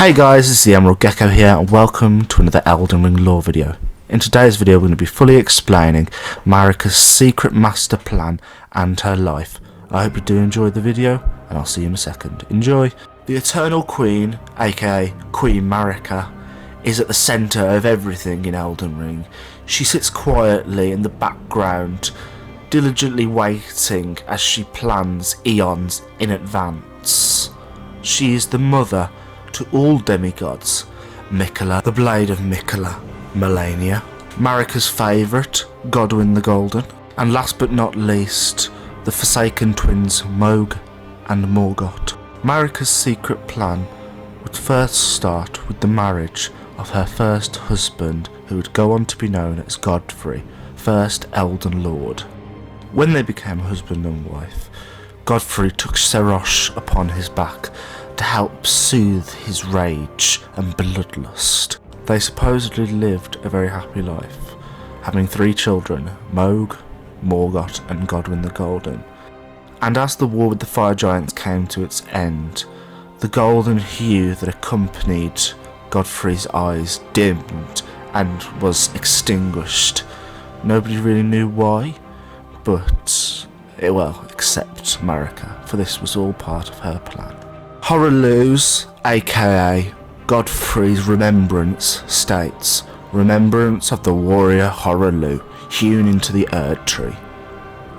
Hey guys, it's the Emerald Gecko here and welcome to another Elden Ring lore video. In today's video we're going to be fully explaining Marika's secret master plan and her life. I hope you do enjoy the video and I'll see you in a second. Enjoy! The Eternal Queen, aka Queen Marika, is at the centre of everything in Elden Ring. She sits quietly in the background, diligently waiting as she plans eons in advance. She is the mother to all demigods, Miquella, the Blade of Miquella, Melania, Marika's favourite, Godwyn the Goldern, and last but not least, the Forsaken twins Mohg and Morgoth. Marika's secret plan would first start with the marriage of her first husband, who would go on to be known as Godfrey, first Elden Lord. When they became husband and wife, Godfrey took Serosh upon his back to help soothe his rage and bloodlust. They supposedly lived a very happy life, having 3 children, Mohg, Morgoth and Godwyn the Goldern. And as the war with the fire giants came to its end, the golden hue that accompanied Godfrey's eyes dimmed and was extinguished. Nobody really knew why, but, well, except Marika, for this was all part of her plan. Horaloo's, aka Godfrey's remembrance, states, "Remembrance of the warrior Horaloo, hewn into the Erd tree.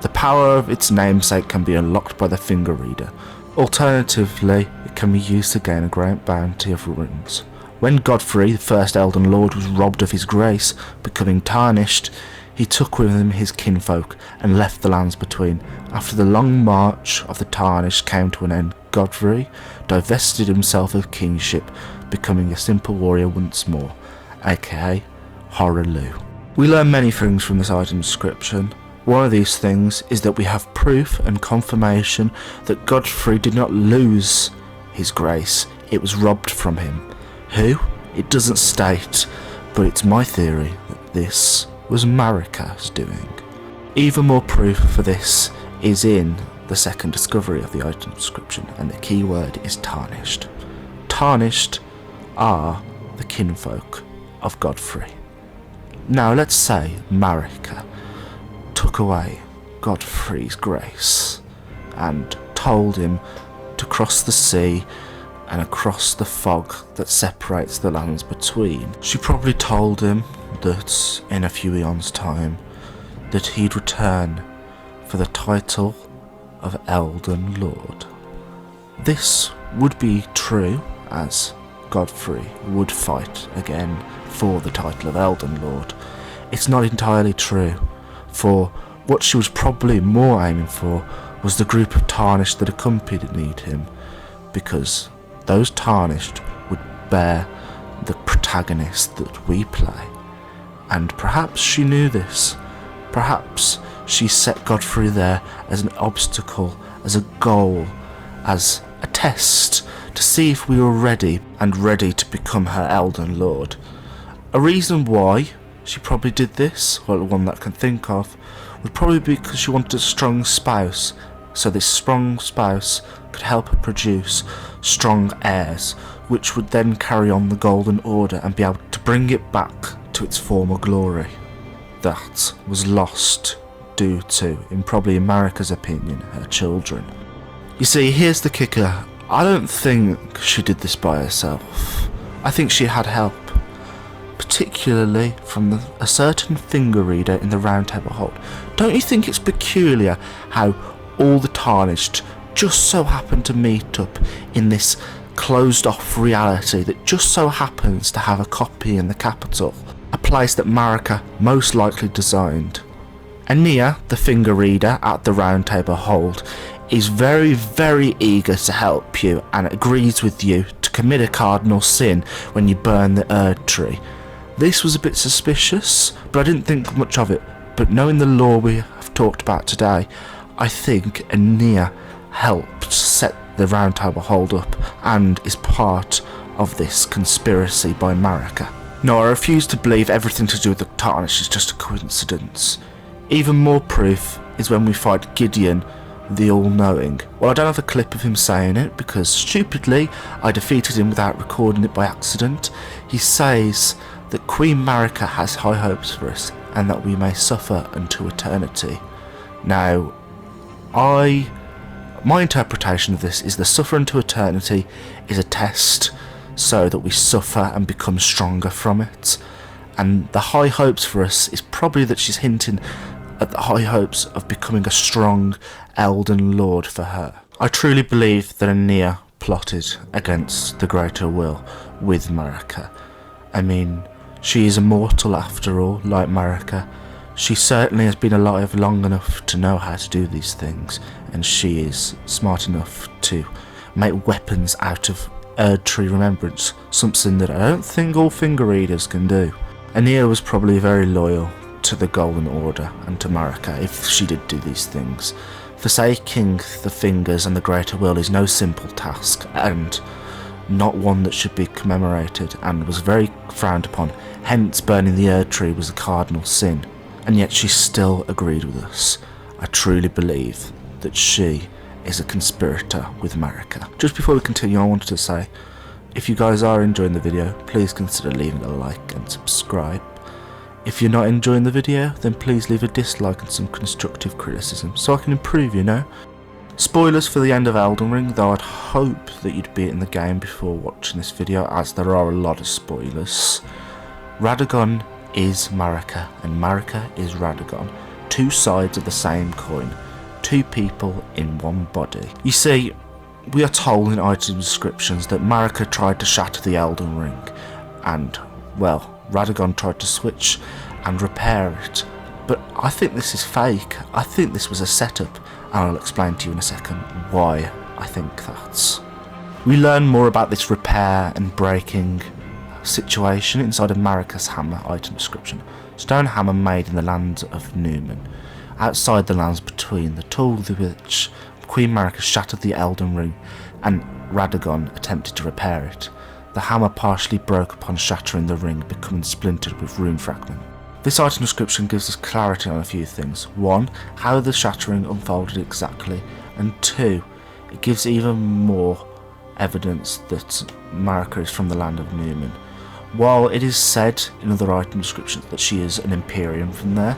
The power of its namesake can be unlocked by the finger reader. Alternatively, it can be used to gain a great bounty of runes." When Godfrey, the first Elden Lord, was robbed of his grace, becoming tarnished, he took with him his kinfolk and left the lands between. After the long march of the tarnished came to an end, Godfrey divested himself of kingship, becoming a simple warrior once more, aka Horaloo. We learn many things from this item description. One of these things is that we have proof and confirmation that Godfrey did not lose his grace, it was robbed from him. Who? It doesn't state, but it's my theory that this was Marika's doing. Even more proof for this is in the second discovery of the item description, and the key word is tarnished. Tarnished are the kinfolk of Godfrey. Now let's say Marika took away Godfrey's grace and told him to cross the sea and across the fog that separates the lands between. She probably told him that in a few eons' time that he'd return for the title of Elden Lord. This would be true, as Godfrey would fight again for the title of Elden Lord. It's not entirely true, for what she was probably more aiming for was the group of tarnished that accompanied him, because those tarnished would bear the protagonist that we play. And perhaps she knew this. Perhaps she set Godfrey there as an obstacle, as a goal, as a test to see if we were ready to become her Elden Lord. A reason why she probably did this, well, the one that I can think of, would probably be because she wanted a strong spouse, so this strong spouse could help her produce strong heirs, which would then carry on the Golden Order and be able to bring it back to its former glory. That was lost due to, in probably Marika's opinion, her children. You see, here's the kicker. I don't think she did this by herself. I think she had help, particularly from a certain finger reader in the roundtable hold. Don't you think it's peculiar how all the tarnished just so happen to meet up in this closed off reality that just so happens to have a copy in the capital, a place that Marika most likely designed? Ania, the finger reader at the roundtable hold, is very, very eager to help you and agrees with you to commit a cardinal sin when you burn the Erd tree. This was a bit suspicious, but I didn't think much of it. But knowing the lore we have talked about today, I think Ania helped set the roundtable hold up and is part of this conspiracy by Marika. No, I refuse to believe everything to do with the tarnish is just a coincidence. Even more proof is when we fight Gideon the all-knowing. Well, I don't have a clip of him saying it because stupidly I defeated him without recording it by accident. He says that Queen Marika has high hopes for us and that we may suffer unto eternity. Now, my interpretation of this is the suffer unto eternity is a test so that we suffer and become stronger from it. And the high hopes for us is probably that she's hinting at the high hopes of becoming a strong Elden Lord for her. I truly believe that Ania plotted against the greater will with Marika. I mean, she is immortal after all, like Marika. She certainly has been alive long enough to know how to do these things, and she is smart enough to make weapons out of tree remembrance, something that I don't think all finger readers can do. Ania was probably very loyal to the Golden Order and to Marika if she did do these things. Forsaking the fingers and the greater will is no simple task, and not one that should be commemorated, and was very frowned upon, hence burning the Erd tree was a cardinal sin. And yet she still agreed with us. I truly believe that she is a conspirator with Marika. Just before we continue, I wanted to say, if you guys are enjoying the video, please consider leaving a like and subscribe. If you're not enjoying the video, then please leave a dislike and some constructive criticism so I can improve, you know. Spoilers for the end of Elden Ring, though I'd hope that you'd be in the game before watching this video, as there are a lot of spoilers. Radagon is Marika and Marika is Radagon, two sides of the same coin, two people in one body. You see, we are told in item descriptions that Marika tried to shatter the Elden Ring and, well, Radagon tried to switch and repair it, but I think this is fake. I think this was a setup, and I'll explain to you in a second why I think that. We learn more about this repair and breaking situation inside of Marika's hammer item description. Stone hammer made in the lands of Newman. Outside the lands between the tool with which Queen Marika shattered the Elden Ring and Radagon attempted to repair it. The hammer partially broke upon shattering the ring, becoming splintered with rune fragment. This item description gives us clarity on a few things. 1. How the shattering unfolded exactly, and 2. It gives even more evidence that Marika is from the land of Newman. While it is said in other item descriptions that she is an emperyan from there,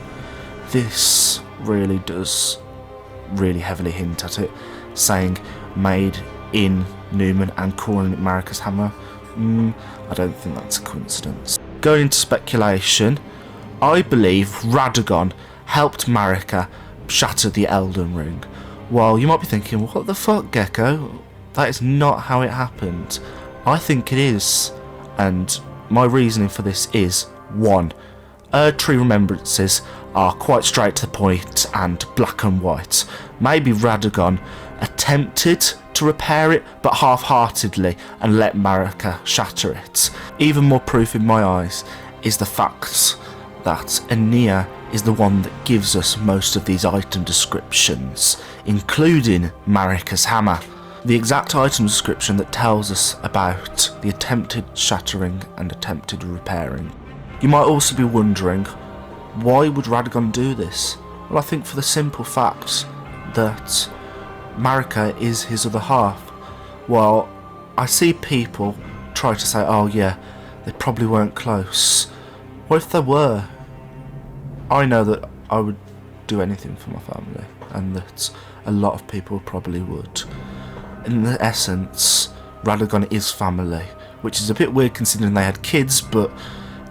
this really does heavily hint at it, saying made in Newman and calling it Marika's hammer. I don't think that's a coincidence. Going into speculation, I believe Radagon helped Marika shatter the Elden Ring. While you might be thinking, what the fuck, Gecko? That is not how it happened. I think it is, and my reasoning for this is 1. Erd tree remembrances are quite straight to the point and black and white. Maybe Radagon attempted to repair it, but half-heartedly, and let Marika shatter it. Even more proof in my eyes is the fact that Ania is the one that gives us most of these item descriptions, including Marika's hammer. The exact item description that tells us about the attempted shattering and attempted repairing. You might also be wondering, why would Radagon do this? Well, I think for the simple fact that Marika is his other half. While I see people try to say, oh yeah, they probably weren't close. What if they were? I know that I would do anything for my family, and that a lot of people probably would. In the essence, Radagon is family, which is a bit weird considering they had kids, but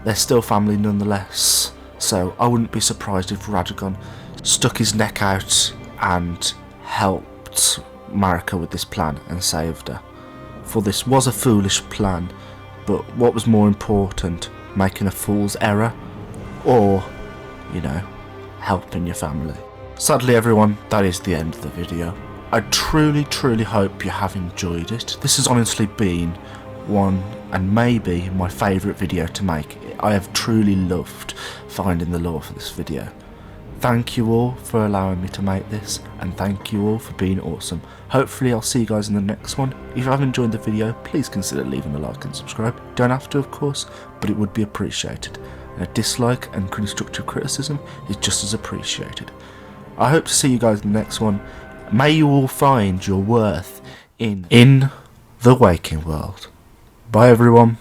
they're still family nonetheless. So I wouldn't be surprised if Radagon stuck his neck out and helped Marika with this plan and saved her. For this was a foolish plan, but what was more important, making a fool's error, or, you know, helping your family? Sadly everyone, that is the end of the video. I truly hope you have enjoyed it. This has honestly been one and maybe my favourite video to make. I have truly loved finding the lore for this video. Thank you all for allowing me to make this, and thank you all for being awesome. Hopefully I'll see you guys in the next one. If you have enjoyed the video, please consider leaving a like and subscribe. You don't have to, of course, but it would be appreciated. And a dislike and constructive criticism is just as appreciated. I hope to see you guys in the next one, May you all find your worth in the waking world. Bye everyone.